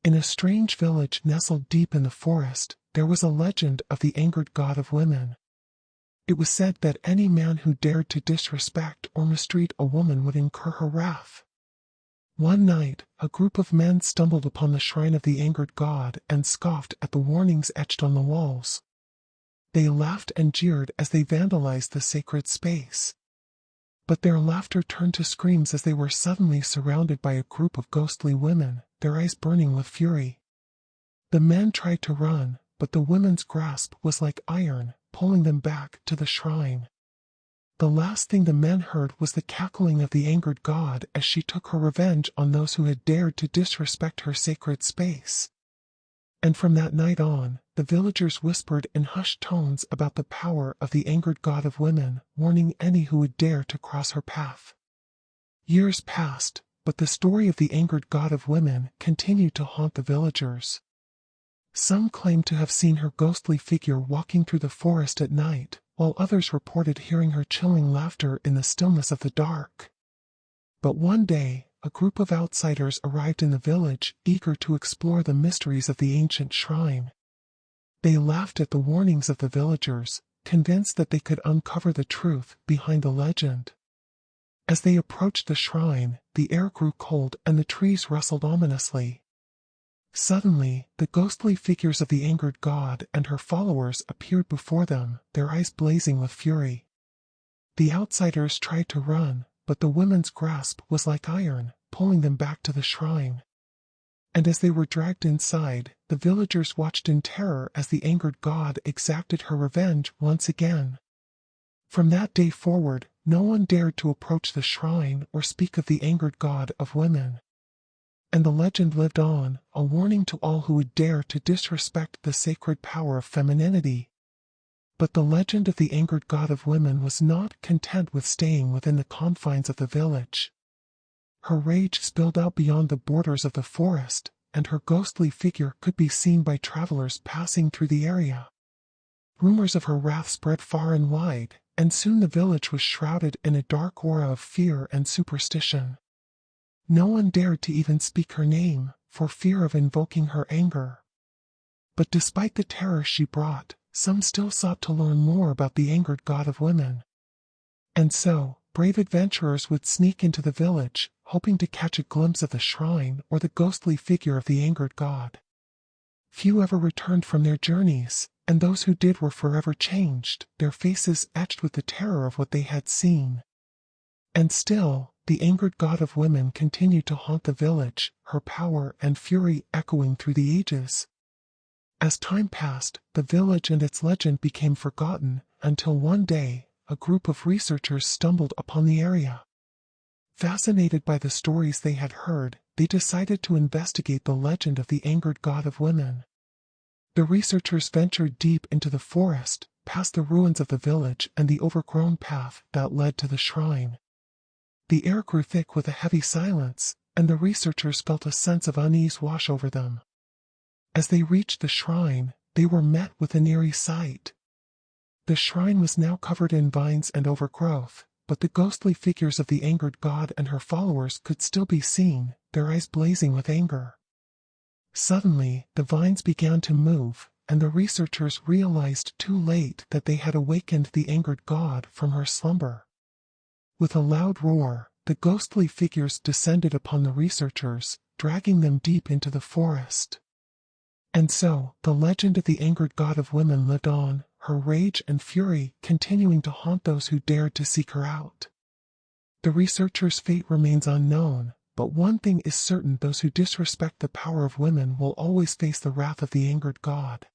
In a strange village nestled deep in the forest, there was a legend of the angered god of women. It was said that any man who dared to disrespect or mistreat a woman would incur her wrath. One night, a group of men stumbled upon the shrine of the angered god and scoffed at the warnings etched on the walls. They laughed and jeered as they vandalized the sacred space. But their laughter turned to screams as they were suddenly surrounded by a group of ghostly women, their eyes burning with fury. The men tried to run, but the women's grasp was like iron, pulling them back to the shrine. The last thing the men heard was the cackling of the angered god as she took her revenge on those who had dared to disrespect her sacred space. And from that night on, the villagers whispered in hushed tones about the power of the angered god of women, warning any who would dare to cross her path. Years passed, but the story of the angered god of women continued to haunt the villagers. Some claimed to have seen her ghostly figure walking through the forest at night, while others reported hearing her chilling laughter in the stillness of the dark. But one day, a group of outsiders arrived in the village, eager to explore the mysteries of the ancient shrine. They laughed at the warnings of the villagers, convinced that they could uncover the truth behind the legend. As they approached the shrine, the air grew cold and the trees rustled ominously. Suddenly, the ghostly figures of the angered god and her followers appeared before them, their eyes blazing with fury. The outsiders tried to run, but the women's grasp was like iron, pulling them back to the shrine. And as they were dragged inside, the villagers watched in terror as the angered god exacted her revenge once again. From that day forward, no one dared to approach the shrine or speak of the angered god of women. And the legend lived on, a warning to all who would dare to disrespect the sacred power of femininity. But the legend of the angered god of women was not content with staying within the confines of the village. Her rage spilled out beyond the borders of the forest, and her ghostly figure could be seen by travelers passing through the area. Rumors of her wrath spread far and wide, and soon the village was shrouded in a dark aura of fear and superstition. No one dared to even speak her name, for fear of invoking her anger. But despite the terror she brought, some still sought to learn more about the angered god of women. And so, brave adventurers would sneak into the village, hoping to catch a glimpse of the shrine or the ghostly figure of the angered god. Few ever returned from their journeys, and those who did were forever changed, their faces etched with the terror of what they had seen. And still, the angered god of women continued to haunt the village, her power and fury echoing through the ages. As time passed, the village and its legend became forgotten, until one day, a group of researchers stumbled upon the area. Fascinated by the stories they had heard, they decided to investigate the legend of the angered god of women. The researchers ventured deep into the forest, past the ruins of the village and the overgrown path that led to the shrine. The air grew thick with a heavy silence, and the researchers felt a sense of unease wash over them. As they reached the shrine, they were met with an eerie sight. The shrine was now covered in vines and overgrowth, but the ghostly figures of the angered god and her followers could still be seen, their eyes blazing with anger. Suddenly, the vines began to move, and the researchers realized too late that they had awakened the angered god from her slumber. With a loud roar, the ghostly figures descended upon the researchers, dragging them deep into the forest. And so, the legend of the angered god of women lived on, her rage and fury continuing to haunt those who dared to seek her out. The researchers' fate remains unknown, but one thing is certain: those who disrespect the power of women will always face the wrath of the angered god.